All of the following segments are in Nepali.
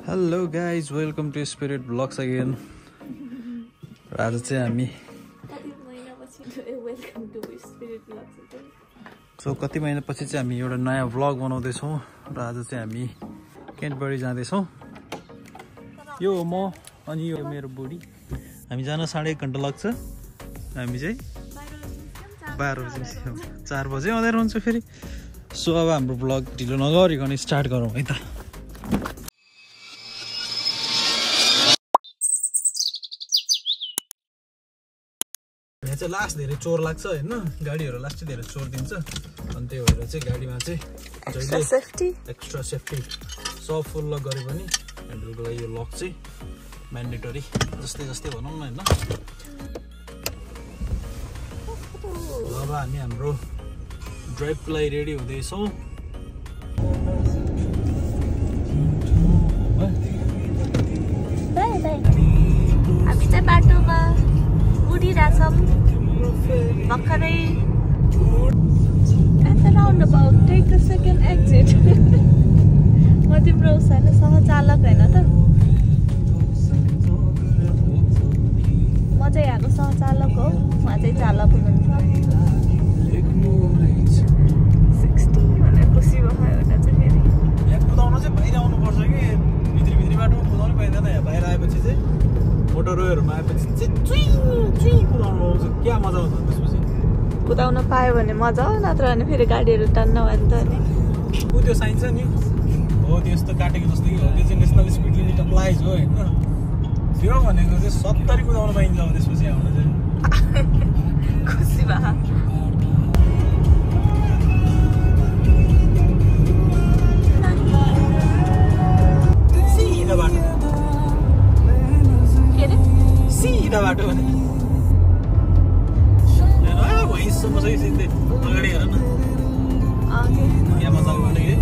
Hello guys, welcome to Spirit Vlogs again. आज चाहिँ हामी कति महिनापछि चाहिँ हामी एउटा नयाँ भ्लग बनाउँदै छौं र आज चाहिँ हामी क्यान्टबरी जाँदै छौं। यो म अनि यो मेरो बुढी हामी जान 1.5 घण्टा लाग्छ। हामी चाहिँ 12 बजे 4 बजे अँधेर हुन्छ फेरि। सो अब हाम्रो भ्लग ढिलो नगरिकन स्टार्ट गरौँ है त। यहाँ चाहिँ लास्ट धेरै चोर लाग्छ हैन, गाडीहरु लास्ट धेरै चोर दिन्छ अनि त्यही भएर चाहिँ गाडीमा चाहिँ एक्स्ट्रा सेफ्टी सब फुल लक गरे पनि ह्यान्डलको लागि यो लक चाहिँ म्यान्डेटरी जस्तै भनौं न हैन। अब हामी हाम्रो ड्राइभको लागि रेडी हुँदैछौँ। हामी चाहिँ बाटोमा उडिरहेछौँ भर्खरै at the roundabout take the second exit। म तिम्रो सानो सहचालक हैन त, म चाहिँ यहाँको सहचालक हो, उहाँ चाहिँ चालक हुनुहुन्छ। 60 भनेर खुसी भयो एउटा चाहिँ फेरि यहाँ कुदाउन चाहिँ बाहिर आउनुपर्छ कि भित्री बाटोमा कुदाउनै पाइँदैन। यहाँ बाहिर आएपछि चाहिँ मोटरवेहरूमा आएपछि चाहिँ चुई कुदाउनु आउँछ। क्या मजा आउँछ त्यसपछि कुदाउन पायो भने मजा हो, नत्र भने फेरि गाडीहरू टान्न भयो नि त। अनि त्यो साइन छ नि हो त्यस्तो काटेको जस्तो कि हो, त्यो चाहिँ नेसनल स्पिड लिमिट अप्लाइज हो हैन। त्यो भनेको चाहिँ 70 कुदाउन पाइन्छ अब त्यसपछि हाम्रो चाहिँ खुसी भयो। सिधा बाटो के रे सिधा बाटो भने वहीँसम्म चाहिँ सिधै अगाडि हेर न। यहाँ मजाको बाटो कि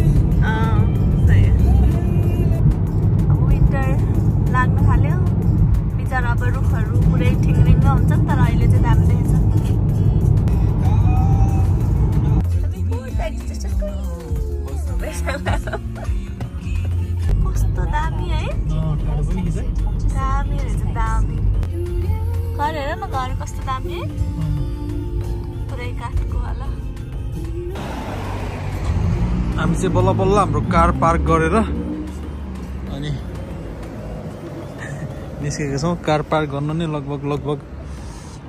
अब विन्टर लाग्न थाल्यो बिचरा। अब रुखहरू पुरै ठिङ्रिङ्ग हुन्छ नि, तर अहिले चाहिँ दामी देखेछ। कस्तो दामी है, दामी रहेछ दामी। घर हेर न, घर कस्तो दामी है, पुरै काठको होला। हामी चाहिँ बल्ल बल्ल हाम्रो कार पार्क गरेर अनि निस्केको छौँ। कार पार्क गर्न नै लगभग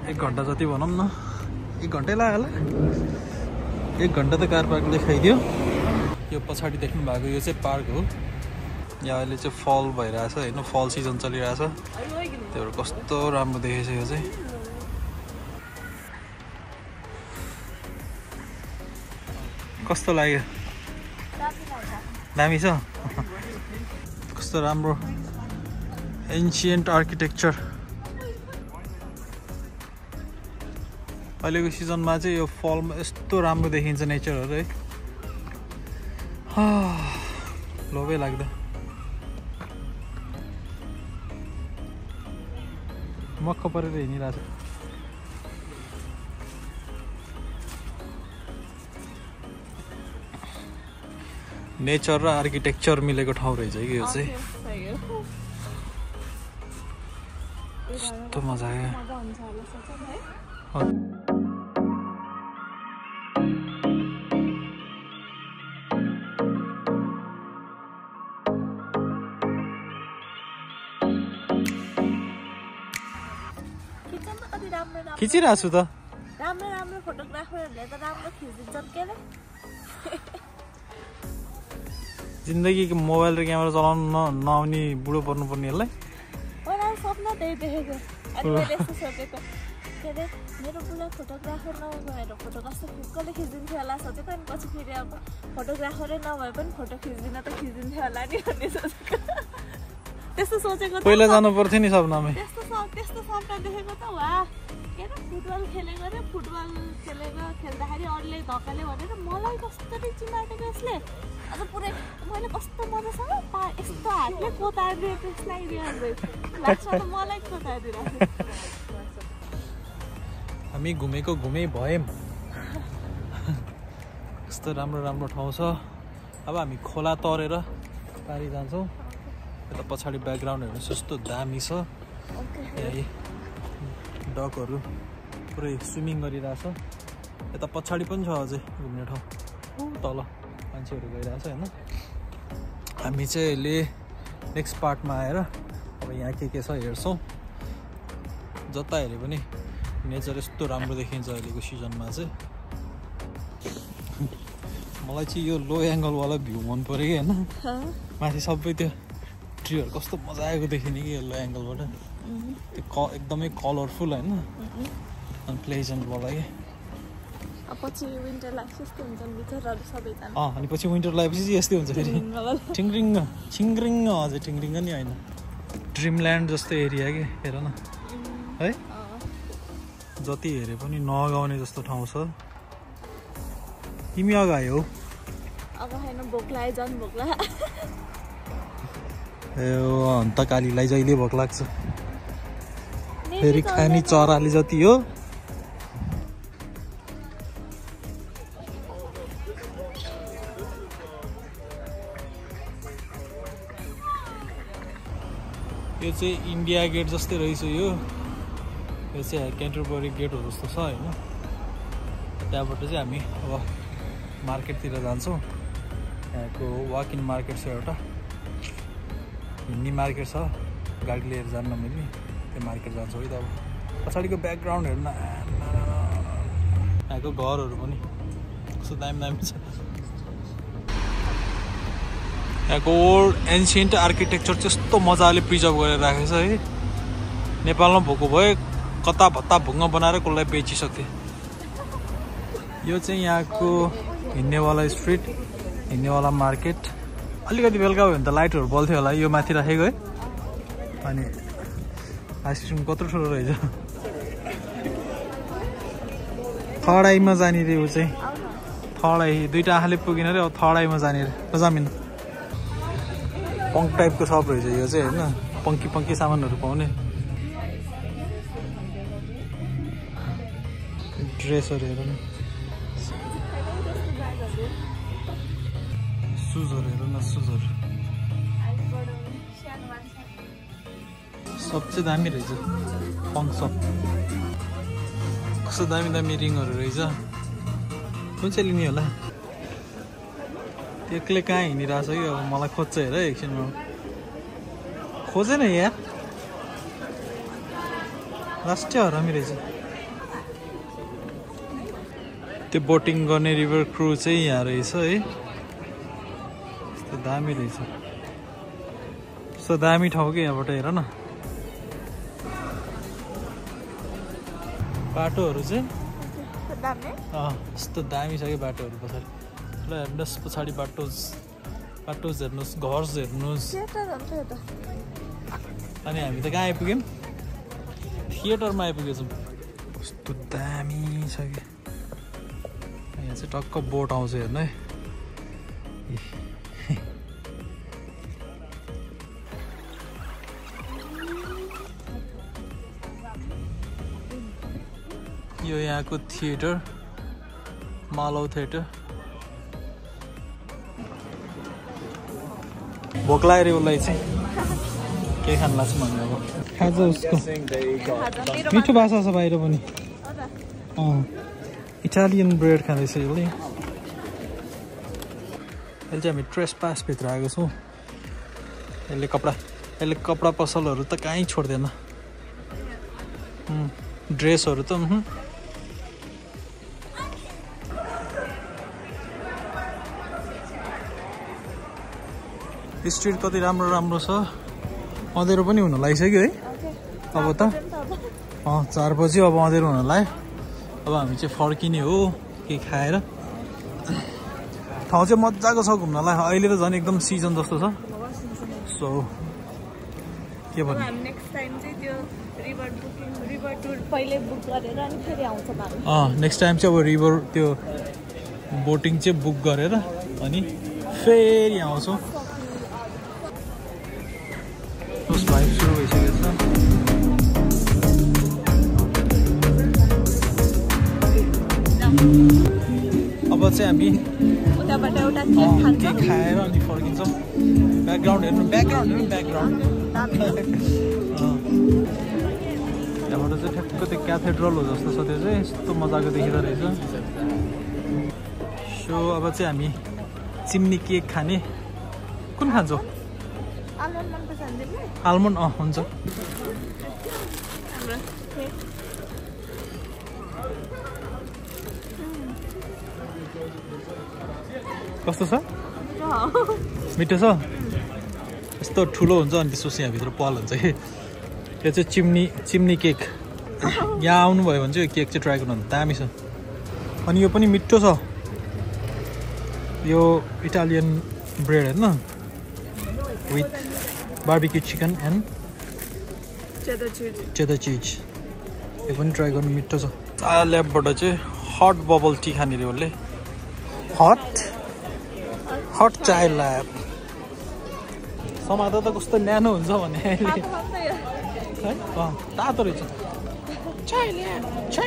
1 घण्टा जति भनौँ न, 1 घण्टै लाग्यो होला। 1 घण्टा त कार पार्कले खाइदियो। यो पछाडि देख्नु भएको यो चाहिँ पार्क हो। यहाँ अहिले चाहिँ फल भइरहेछ होइन, फल सिजन चलिरहेछ। त्यो भएर कस्तो राम्रो देखेछ यो चाहिँ। कस्तो लाग्यो? दामी छ। कस्तो राम्रो एन्सियन्ट आर्किटेक्चर। अहिलेको सिजनमा चाहिँ यो फलमा यस्तो राम्रो देखिन्छ नेचरहरू है, लोभै लाग्दो। मक्क परेर हिँडिरहेको छ। नेचर र आर्किटेक्चर मिलेको ठाउँ रहेछ कि यो चाहिँ। कस्तो मजा आयो। खिचिरहेको छु त। राम्रो फोटोग्राफरहरूले त राम्रो खिचिदिन्छन् के रे। जिन्दगीको मोबाइल र क्यामेरा चलाउनु नआउने बुढो पर्नुपर्नेहरूलाई सपना त्यही देखेको। अनि मैले यस्तो सोचेको के अरे मेरो बुढा फोटोग्राफर नभएर फोटो कस्तो कसले खिचिदिन्थ्यो होला सोचेको। अनि पछि फेरि अब फोटोग्राफरै नभए पनि फोटो खिचिदिन त खिचिदिन्थ्यो होला नि भन्ने सोचेको। त्यस्तो सोचेको पहिला जानु पर्थ्यो नि सपनामै। त्यस्तो सपना देखेको त वा के अरे फुटबल खेलेको रे, फुटबल खेल्दाखेरि अरूले धक्काले भनेर मलाई कसरी चिनाटेको यसले। अझ पुरै मैले कस्तो मजासँग यस्तो हातले कोतारिदियो त्यसलाई लास्टमा त मलाई कोतारिदिरहेको। हामी घुमेको भयौँ। कस्तो राम्रो ठाउँ छ। अब हामी खोला तरेर पारी जान्छौँ। यता पछाडि ब्याकग्राउन्ड हेर्नु कस्तो दामी छ यही डकहरू पुरै स्विमिङ गरिरहेछ यता पछाडि पनि छ अझै घुम्ने ठाउँ तल मान्छेहरू गइरहेछ हैन हामी चाहिँ अहिले नेक्स्ट पार्टमा आएर अब यहाँ के छ हेर्छौँ जता हेरे पनि नेचर यस्तो राम्रो देखिन्छ अहिलेको सिजनमा चाहिँ मलाई चाहिँ यो लो एङ्गलवाला भ्यू मन पऱ्यो कि होइन माथि सबै त्यो ट्रीहरू कस्तो मजाको देखिने कि यल्लो एङ्गलबाट त्यो एकदमै कलरफुल होइन अनि प्लेजेन्ट वाला कि पछि विन्टर लाइफ हुन्छ भित्रहरू सबैजना अनि पछि विन्टर लाइफपछि यस्तै हुन्छ फेरि छिङ्रिङ अझै ठिङ्रिङ नि होइन ड्रिमल्यान्ड जस्तो एरिया कि हेर न है जति हेरे पनि नगाउने जस्तो ठाउँ छ तिमी अगायो अब हैन भोक लाग्यो झन् भोक लाग्यो ए अन्त कालीलाई जहिले भोक लाग्छ फेरि खानी चराले जति हो यो चाहिँ इन्डिया गेट जस्तै रहेछ यो चाहिँ क्यान्टरबरी गेटहरू जस्तो छ होइन त्यहाँबाट चाहिँ हामी अब मार्केटतिर जान्छौँ यहाँको वाक इन मार्केट छ एउटा हिँड्ने मार्केट छ गाडी लिएर जान नमिल्ने त्यो मार्केट जान्छौँ है त अब पछाडिको ब्याकग्राउन्ड हेर्न यहाँको घरहरू पनि कस्तो दामी दामी छ यहाँको ओल्ड एन्सियन्ट आर्किटेक्चर चाहिँ यस्तो मजाले प्रिजर्भ गरेर राखेको छ है नेपालमा भएको भए कता भत्ता भुङ्ग बनाएर कसलाई बेचिसक्थे यो चाहिँ यहाँको हिँड्नेवाला स्ट्रिट हिँड्नेवाला मार्केट अलिकति बेलुका भयो भने त लाइटहरू बल्थ्यो होला यो माथि राखेको है अनि आइसक्रिम कत्रो ठुलो रहेछ थर्ड आईमा जाने रे ऊ चाहिँ थर्ड आई दुईवटा आँखाले पुगेन रे अब थर्ड आईमा जाने रे जामिन पङ्क टाइपको सप रहेछ यो चाहिँ होइन पङ्की सामानहरू पाउने ड्रेसहरू हेर न सुजहरू हेर न सुजहरू सब चाहिँ दामी रहेछ पङ्क सप कस्तो दामी दामी रिङहरू रहेछ कुन चाहिँ लिने होला एक्लै कहाँ हिँडिरहेछ कि अब मलाई खोज्छ हेर एकछिनमा खोजेन यार लास्टै हरामी रहेछ त्यो बोटिङ गर्ने रिभर क्रु चाहिँ यहाँ रहेछ है यस्तो दामी रहेछ यस्तो दामी ठाउँ कि यहाँबाट हेर न बाटोहरू चाहिँ यस्तो दामी छ कि बाटोहरू पछाडि ल हेर्नुहोस् पछाडि बाटोज हेर्नुहोस् घर्स हेर्नुहोस् अनि हामी त कहाँ आइपुग्यौँ थिएटरमा आइपुगेछौँ कस्तो दामी छ कि यहाँ चाहिँ टक्क बोट आउँछ हेर्नु है यो यहाँको थिएटर मालौ थिएटर भोक लाग्यो उसलाई चाहिँ के खान लाग्छ भन्ने अब खाजा उसको मिठो भाषा छ बाहिर पनि इटालियन ब्रेड खाँदैछ यसले चाहिँ हामी ट्रेस पासभित्र आएको छौँ यसले कपडा पसलहरू त कहीँ छोड्दैन ड्रेसहरू त स्ट्रिट कति राम्रो राम्रो छ अँधेरो पनि हुन लागिसक्यो है अब त 4 बजी अब अँधेरो हुन लाग्यो अब हामी चाहिँ फर्किने हो के खाएर ठाउँ चाहिँ मजाको छ घुम्नलाई अहिले त झन् एकदम सिजन जस्तो छ सो के भन्नु नेक्स्ट टाइम चाहिँ त्यो रिभर टुर पहिले बुक गरेर अनि फेरि आउँछ हामी नेक्स्ट टाइम चाहिँ अब रिभर त्यो बोटिङ चाहिँ बुक गरेर अनि फेरि आउँछौँ भाइब सुरु भइसकेको छ अब चाहिँ हामी उताबाट एउटा केक खाएर अनि फर्किन्छौँ ब्याकग्राउन्ड हेर्नु ब्याकग्राउन्ड त्यहाँबाट चाहिँ ठ्याक्क त्यो क्याथेड्रल हो जस्तो छ त्यो चाहिँ यस्तो मजाको देखिँदो रहेछ सो अब चाहिँ हामी चिम्नी केक खाने कुन खान्छौ आलमन्ड हुन्छ कस्तो छ मिठो छ यस्तो ठुलो हुन्छ अनि त्यसपछि यहाँभित्र पल हुन्छ कि यो चाहिँ चिम्नी केक यहाँ आउनुभयो भने चाहिँ यो केक चाहिँ ट्राई गर्नु दामी छ अनि यो पनि मिठो छ यो इटालियन ब्रेड होइन विथ बार्बिक्यू चिकन एन्ड चेदर चिज यो पनि ट्राई गर्नु मिठो छ ल्याबबाट चाहिँ हट बबल टी खाने रे उसले हट चाय ल्याब समाता त कस्तो न्यानो हुन्छ भने अहिले है तातो रहेछ चाय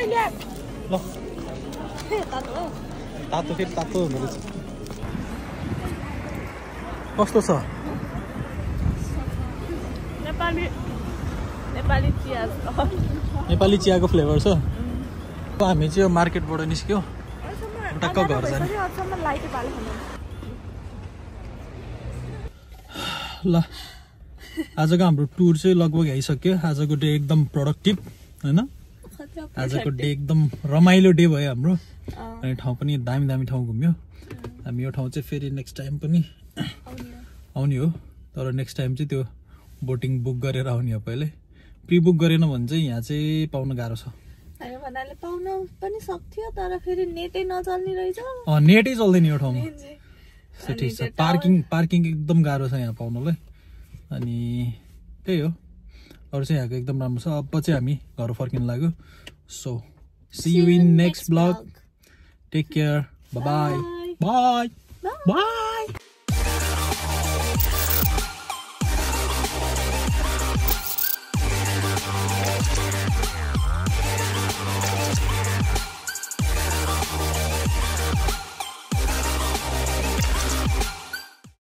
ल्याब ल तातो फेरि तातो हुँदो रहेछ कस्तो छ नेपाली चियाको फ्लेभर छ हामी चाहिँ यो मार्केटबाट निस्क्यो टक्क घर जाने ल आजको हाम्रो टुर चाहिँ लगभग आइसक्यो आजको डे एकदम प्रोडक्टिभ होइन आजको डे एकदम रमाइलो डे भयो हाम्रो अनि ठाउँ पनि दामी ठाउँ घुम्यो हामी यो ठाउँ चाहिँ फेरि नेक्स्ट टाइम पनि आउने हो तर नेक्स्ट टाइम चाहिँ त्यो बोटिङ बुक गरेर आउने हो पहिले प्री बुक गरेन भने चाहिँ यहाँ चाहिँ पाउन गाह्रो छ पाउन पनि सक्थ्यो तर फेरि नेटै नचल्ने रहेछ नेटै चल्दैन यो ठाउँमा ठिक छ पार्किङ एकदम गाह्रो छ यहाँ पाउनलाई अनि त्यही हो अरू चाहिँ यहाँको एकदम राम्रो छ अब चाहिँ हामी घर फर्किन लाग्यो so see you in next blog take care bye by